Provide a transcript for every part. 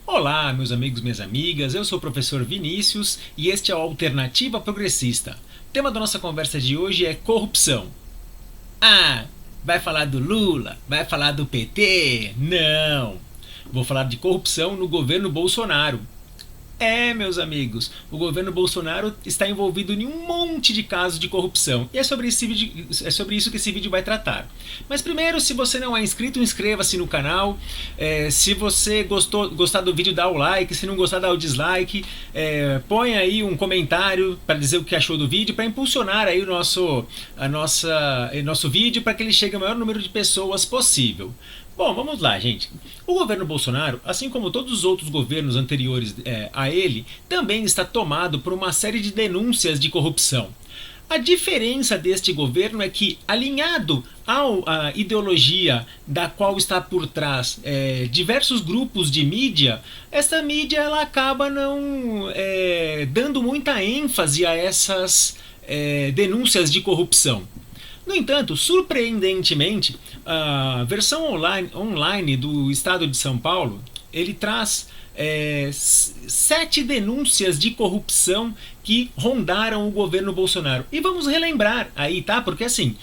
Olá, meus amigos, minhas amigas, eu sou o professor Vinícius e este é o Alternativa Progressista. O tema da nossa conversa de hoje é corrupção. Ah, vai falar do Lula? Vai falar do PT? Não! Vou falar de corrupção no governo Bolsonaro. Meus amigos, o governo Bolsonaro está envolvido em um monte de casos de corrupção. E é sobre isso que esse vídeo vai tratar. Mas primeiro, se você não é inscrito, inscreva-se no canal. Se você gostar do vídeo, dá o like. Se não gostar, dá o dislike. Põe aí um comentário para dizer o que achou do vídeo, para impulsionar aí o nosso vídeo para que ele chegue ao maior número de pessoas possível. Bom, vamos lá, gente. O governo Bolsonaro, assim como todos os outros governos anteriores a ele, também está tomado por uma série de denúncias de corrupção. A diferença deste governo é que, alinhado à ideologia da qual está por trás diversos grupos de mídia, essa mídia ela acaba não dando muita ênfase a essas denúncias de corrupção. No entanto, surpreendentemente, a versão online do Estado de São Paulo, ele traz 7 denúncias de corrupção que rondaram o governo Bolsonaro. E vamos relembrar aí, tá? Porque assim,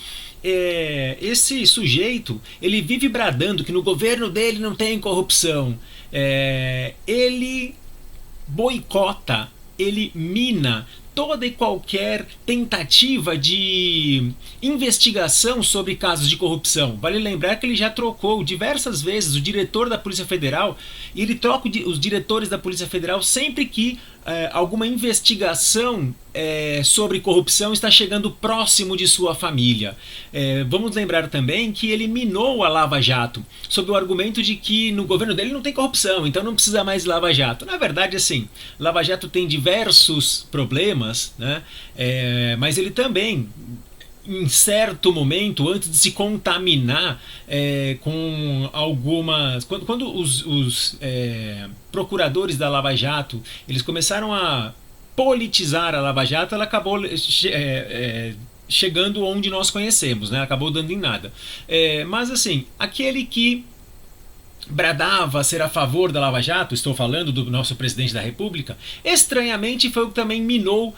esse sujeito, ele vive bradando que no governo dele não tem corrupção. Ele boicota, ele mina toda e qualquer tentativa de investigação sobre casos de corrupção. Vale lembrar que ele já trocou diversas vezes o diretor da Polícia Federal, e ele troca os diretores da Polícia Federal sempre que alguma investigação sobre corrupção está chegando próximo de sua família. Vamos lembrar também que ele minou a Lava Jato, sob o argumento de que no governo dele não tem corrupção, então não precisa mais de Lava Jato. Na verdade, assim, Lava Jato tem diversos problemas, né? Mas ele também, em certo momento, antes de se contaminar com algumas... Quando os procuradores da Lava Jato eles começaram a politizar a Lava Jato, ela acabou chegando onde nós conhecemos, né? Acabou dando em nada. Mas assim, aquele que bradava ser a favor da Lava Jato, estou falando do nosso presidente da República, estranhamente foi o que também minou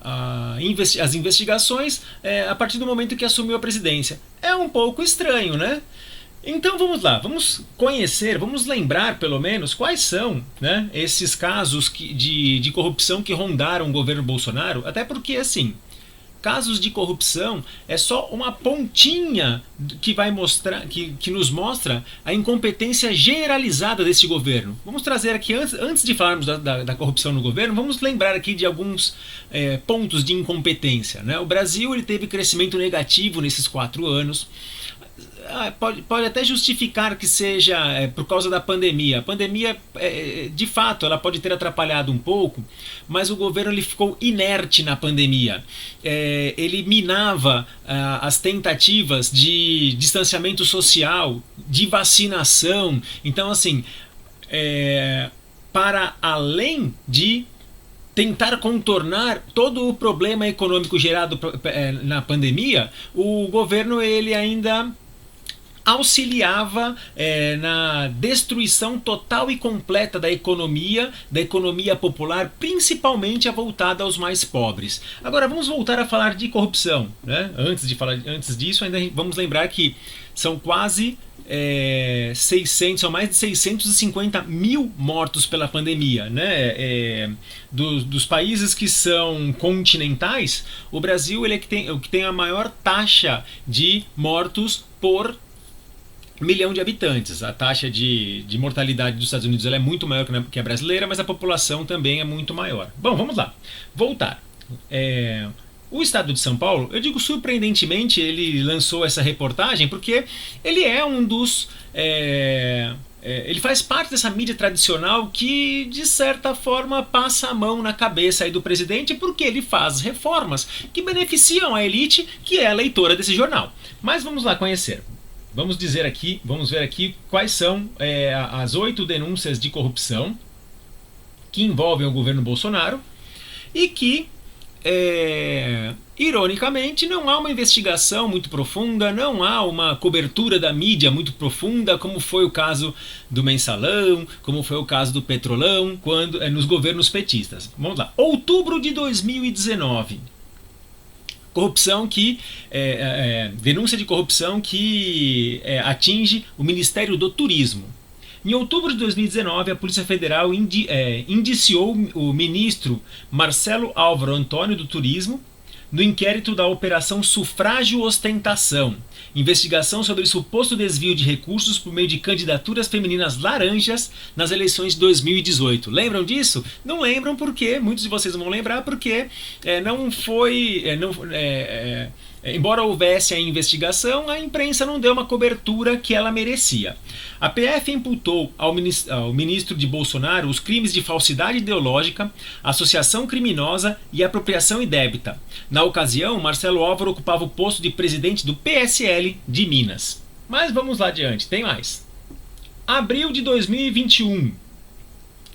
as investigações a partir do momento que assumiu a presidência. É um pouco estranho, né? Então vamos lá, vamos conhecer, vamos lembrar pelo menos quais são, né, esses casos de corrupção que rondaram o governo Bolsonaro, até porque assim, casos de corrupção é só uma pontinha que vai mostrar, que nos mostra a incompetência generalizada desse governo. Vamos trazer aqui, antes de falarmos da corrupção no governo, vamos lembrar aqui de alguns pontos de incompetência, né? O Brasil ele teve crescimento negativo nesses 4 anos. Pode até justificar que seja por causa da pandemia. A pandemia, de fato, ela pode ter atrapalhado um pouco, mas o governo ele ficou inerte na pandemia. Ele minava as tentativas de distanciamento social, de vacinação. Então, assim, para além de tentar contornar todo o problema econômico gerado na pandemia, o governo ele ainda auxiliava na destruição total e completa da economia popular, principalmente a voltada aos mais pobres. Agora vamos voltar a falar de corrupção, né? Antes disso, ainda vamos lembrar que são quase 600, são mais de 650 mil mortos pela pandemia, né? Dos países que são continentais, o Brasil ele é o que tem a maior taxa de mortos por milhão de habitantes. A taxa de mortalidade dos Estados Unidos ela é muito maior que a brasileira, mas a população também é muito maior. Bom, vamos lá. Voltar. O Estado de São Paulo, eu digo surpreendentemente, ele lançou essa reportagem porque ele é um dos... ele faz parte dessa mídia tradicional que, de certa forma, passa a mão na cabeça aí do presidente porque ele faz reformas que beneficiam a elite que é a leitora desse jornal. Mas vamos lá conhecer. Vamos ver aqui quais são as 8 denúncias de corrupção que envolvem o governo Bolsonaro e que Ironicamente, não há uma investigação muito profunda, não há uma cobertura da mídia muito profunda, como foi o caso do Mensalão, como foi o caso do Petrolão, nos governos petistas. Vamos lá. Outubro de 2019. Corrupção denúncia de corrupção que atinge o Ministério do Turismo. Em outubro de 2019, a Polícia Federal indiciou o ministro Marcelo Álvaro Antônio do Turismo no inquérito da Operação Sufrágio Ostentação, investigação sobre suposto desvio de recursos por meio de candidaturas femininas laranjas nas eleições de 2018. Lembram disso? Não lembram porque, muitos de vocês vão lembrar porque não foi... embora houvesse a investigação, a imprensa não deu uma cobertura que ela merecia. A PF imputou ao ministro de Bolsonaro os crimes de falsidade ideológica, associação criminosa e apropriação indébita. Na ocasião, Marcelo Álvaro ocupava o posto de presidente do PSL de Minas. Mas vamos lá adiante, tem mais. Abril de 2021.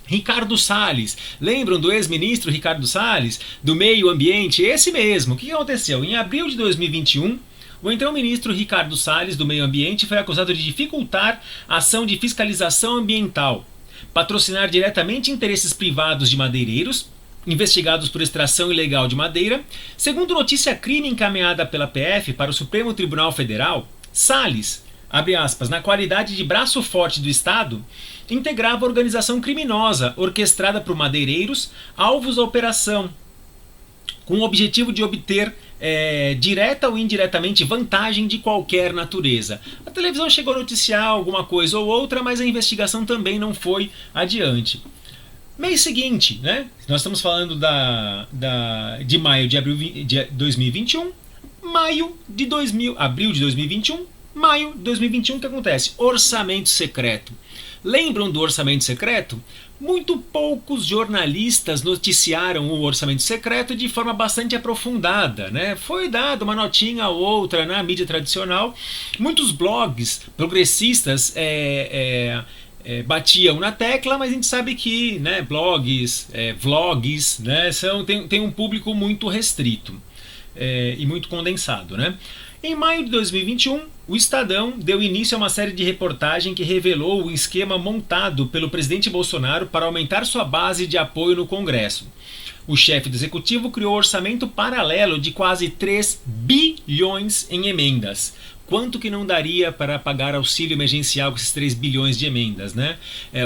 Ricardo Salles. Lembram do ex-ministro Ricardo Salles? Do meio ambiente? Esse mesmo. O que aconteceu? Em abril de 2021, o então ministro Ricardo Salles, do meio ambiente, foi acusado de dificultar a ação de fiscalização ambiental, patrocinar diretamente interesses privados de madeireiros, investigados por extração ilegal de madeira. Segundo notícia crime encaminhada pela PF para o Supremo Tribunal Federal, Salles, abre aspas, na qualidade de braço forte do Estado, integrava a organização criminosa orquestrada por madeireiros, alvos da operação, com o objetivo de obter direta ou indiretamente vantagem de qualquer natureza. A televisão chegou a noticiar alguma coisa ou outra, mas a investigação também não foi adiante. Mês seguinte, né? Nós estamos falando de maio de abril de 2021, abril de 2021, maio de 2021, o que acontece? Orçamento secreto. Lembram do orçamento secreto? Muito poucos jornalistas noticiaram o orçamento secreto de forma bastante aprofundada, né? Foi dada uma notinha ou outra na mídia tradicional. Muitos blogs progressistas batiam na tecla, mas a gente sabe que, né, blogs, vlogs, né, tem um público muito restrito e muito condensado, né? Em maio de 2021, o Estadão deu início a uma série de reportagens que revelou o esquema montado pelo presidente Bolsonaro para aumentar sua base de apoio no Congresso. O chefe do executivo criou um orçamento paralelo de quase 3 bilhões em emendas. Quanto que não daria para pagar auxílio emergencial com esses 3 bilhões de emendas, né?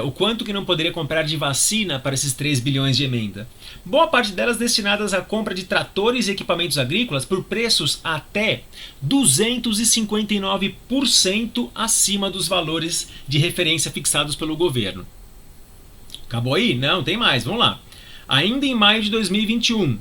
O quanto que não poderia comprar de vacina para esses 3 bilhões de emenda? Boa parte delas destinadas à compra de tratores e equipamentos agrícolas por preços até 259% acima dos valores de referência fixados pelo governo. Acabou aí? Não, tem mais, vamos lá. Ainda em maio de 2021,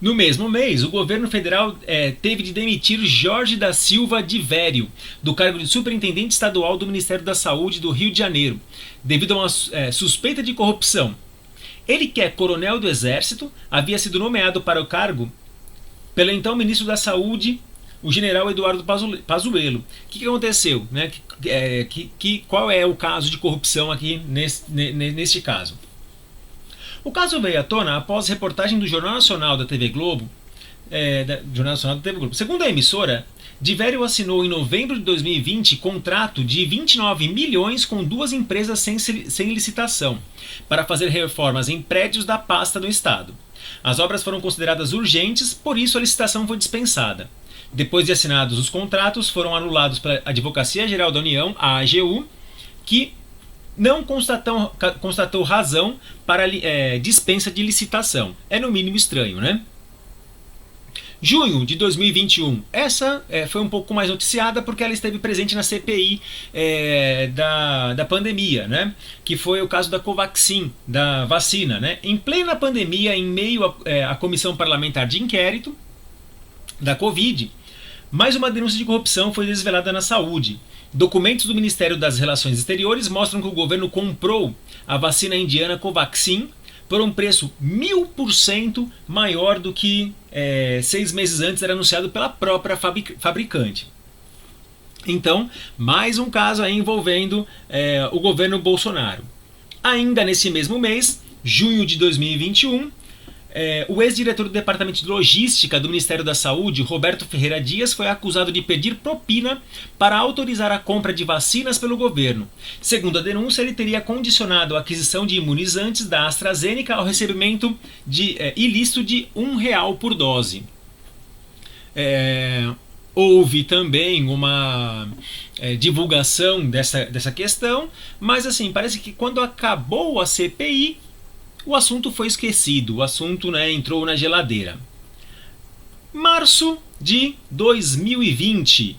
no mesmo mês, o governo federal teve de demitir Jorge da Silva de Vério, do cargo de superintendente estadual do Ministério da Saúde do Rio de Janeiro, devido a uma suspeita de corrupção. Ele, que é coronel do Exército, havia sido nomeado para o cargo pelo então ministro da Saúde, o general Eduardo Pazuello. O que aconteceu? Né? Qual é o caso de corrupção aqui neste caso? O caso veio à tona após reportagem do Jornal Nacional da TV Globo. Segundo a emissora, de Vério assinou em novembro de 2020 contrato de 29 milhões com duas empresas sem licitação para fazer reformas em prédios da pasta do Estado. As obras foram consideradas urgentes, por isso a licitação foi dispensada. Depois de assinados os contratos, foram anulados pela Advocacia Geral da União, a AGU, que não constatou razão para dispensa de licitação. É no mínimo estranho, né? Junho de 2021. Essa foi um pouco mais noticiada porque ela esteve presente na CPI da pandemia, né? Que foi o caso da Covaxin, da vacina, né? Em plena pandemia, em meio à Comissão Parlamentar de Inquérito da Covid, mais uma denúncia de corrupção foi desvelada na saúde. Documentos do Ministério das Relações Exteriores mostram que o governo comprou a vacina indiana Covaxin por um preço 1000% maior do que 6 meses antes era anunciado pela própria fabricante. Então, mais um caso aí envolvendo o governo Bolsonaro. Ainda nesse mesmo mês, junho de 2021, O ex-diretor do Departamento de Logística do Ministério da Saúde, Roberto Ferreira Dias, foi acusado de pedir propina para autorizar a compra de vacinas pelo governo. Segundo a denúncia, ele teria condicionado a aquisição de imunizantes da AstraZeneca ao recebimento ilícito de R$ 1 por dose. Houve também uma divulgação dessa questão, mas assim, parece que quando acabou a CPI, o assunto foi esquecido, o assunto entrou na geladeira. Março de 2020.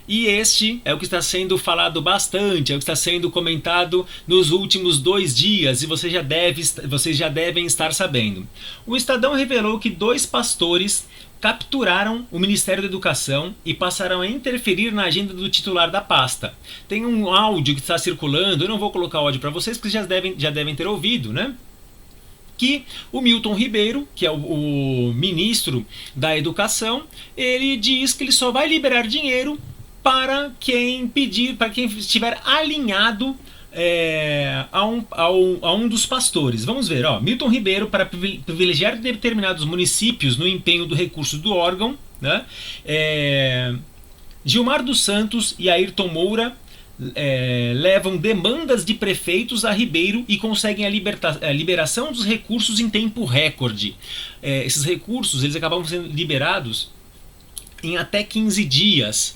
E este é o que está sendo falado bastante, é o que está sendo comentado nos últimos 2 dias, e vocês já devem estar sabendo. O Estadão revelou que 2 pastores capturaram o Ministério da Educação e passaram a interferir na agenda do titular da pasta. Tem um áudio que está circulando, eu não vou colocar o áudio para vocês, porque já devem ter ouvido, né? Que o Milton Ribeiro, que é o ministro da Educação, ele diz que ele só vai liberar dinheiro para quem estiver alinhado a um dos pastores. Vamos ver, Milton Ribeiro, para privilegiar determinados municípios no empenho do recurso do órgão, né? Gilmar dos Santos e Ayrton Moura levam demandas de prefeitos a Ribeiro e conseguem a liberação dos recursos em tempo recorde. Esses recursos eles acabam sendo liberados em até 15 dias,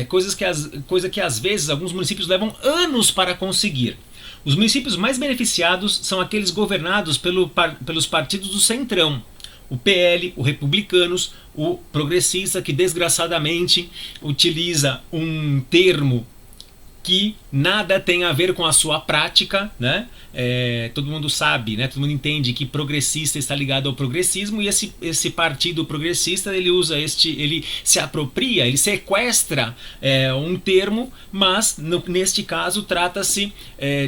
coisa que às vezes alguns municípios levam anos para conseguir. Os municípios mais beneficiados são aqueles governados pelos partidos do Centrão. O PL, o Republicanos, o Progressista, que desgraçadamente utiliza um termo que nada tem a ver com a sua prática, né? Todo mundo sabe, né? Todo mundo entende que progressista está ligado ao progressismo, e esse partido progressista ele usa ele se apropria, ele sequestra um termo, mas neste caso trata-se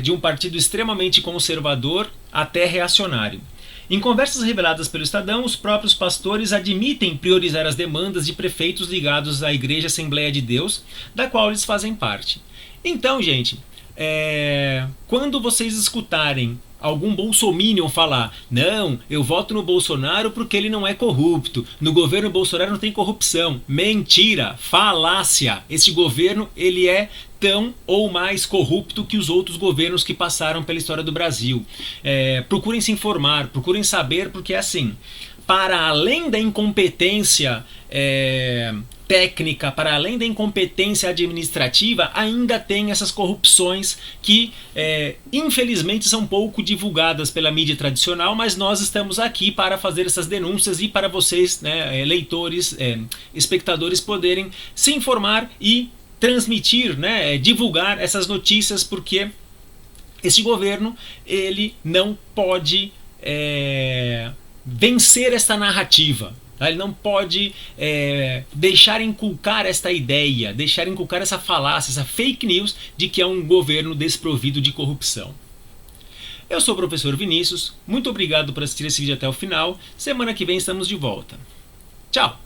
de um partido extremamente conservador, até reacionário. Em conversas reveladas pelo Estadão, os próprios pastores admitem priorizar as demandas de prefeitos ligados à Igreja Assembleia de Deus, da qual eles fazem parte. Então, gente, quando vocês escutarem algum bolsominion falar: não, eu voto no Bolsonaro porque ele não é corrupto, no governo Bolsonaro não tem corrupção. Mentira, falácia. Este governo ele é tão ou mais corrupto que os outros governos que passaram pela história do Brasil. Procurem se informar, procurem saber, porque é assim, para além da incompetência técnica, para além da incompetência administrativa, ainda tem essas corrupções que infelizmente são pouco divulgadas pela mídia tradicional, mas nós estamos aqui para fazer essas denúncias e para vocês, né, leitores, espectadores, poderem se informar e transmitir, né, divulgar essas notícias, porque esse governo ele não pode vencer esta narrativa. Ele não pode deixar inculcar esta ideia, deixar inculcar essa falácia, essa fake news de que é um governo desprovido de corrupção. Eu sou o professor Vinícius, muito obrigado por assistir esse vídeo até o final. Semana que vem estamos de volta. Tchau!